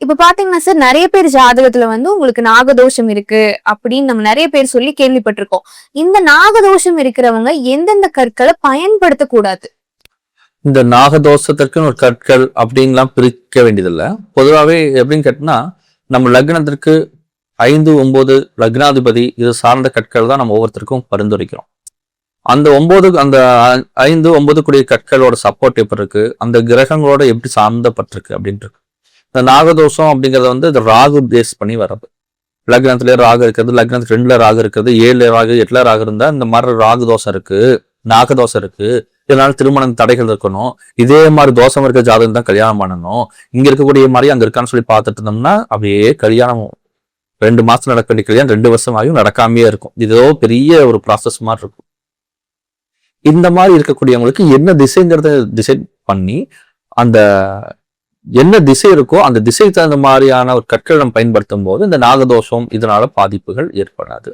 இப்ப பாத்தீங்கன்னா சார், நிறைய பேர் ஜாதகத்துல உங்களுக்கு நாகதோஷம் இருக்கு அப்படின்னு நம்ம நிறைய பேர் சொல்லி கேள்விப்பட்டிருக்கோம். இந்த நாகதோஷம் இருக்கிறவங்க எந்தெந்த கற்களை பயன்படுத்தக்கூடாது? இந்த நாகதோஷத்திற்குன்னு ஒரு கற்கள் அப்படின்லாம் பிரிக்க வேண்டியதில்லை. பொதுவாகவே எப்படின்னு கேட்டோம்னா, நம்ம லக்னத்திற்கு 5, 9 லக்னாதிபதி இது சார்ந்த கற்கள் தான் நம்ம ஒவ்வொருத்தருக்கும் பரிந்துரைக்கிறோம். அந்த 9 அந்த 5, 9 கூடிய கற்களோட சப்போர்ட் எப்படி இருக்கு, அந்த கிரகங்களோட எப்படி சார்ந்தப்பட்டிருக்கு அப்படின்ட்டு. இந்த நாகதோஷம் அப்படிங்கறது இந்த ராகு பேஸ் பண்ணி வர்றது. லக்னத்திலே ராகு இருக்கிறது, லக்னத்துக்கு 2ல ராகு இருக்கிறது, 7ல ராகு, 8ல ராகு இருந்தா இந்த மாதிரி ராகு தோஷம் இருக்கு, நாகதோஷம் இருக்கு, இதனால திருமணம் தடைகள் இருக்கணும், இதே மாதிரி தோஷம் இருக்க ஜாதகம் தான் கல்யாணம் பண்ணணும், இங்க இருக்கக்கூடிய மாதிரி அங்க இருக்கான்னு சொல்லி பார்த்துட்டு இருந்தோம்னா அப்படியே கல்யாணம் 2 மாசம் நடக்க வேண்டிய கல்யாணம் 2 வருஷம் ஆகியும் நடக்காமையே இருக்கும். இதோ பெரிய ஒரு ப்ராசஸ் மாதிரி இருக்கும். இந்த மாதிரி இருக்கக்கூடியவங்களுக்கு என்ன திசைங்கிறத டிசைட் பண்ணி அந்த என்ன திசை இருக்கோ அந்த திசைக்கு தகுந்த மாதிரியான ஒரு கற்களை நம்ம பயன்படுத்தும் போது இந்த நாகதோஷம் இதனால பாதிப்புகள் ஏற்படாது.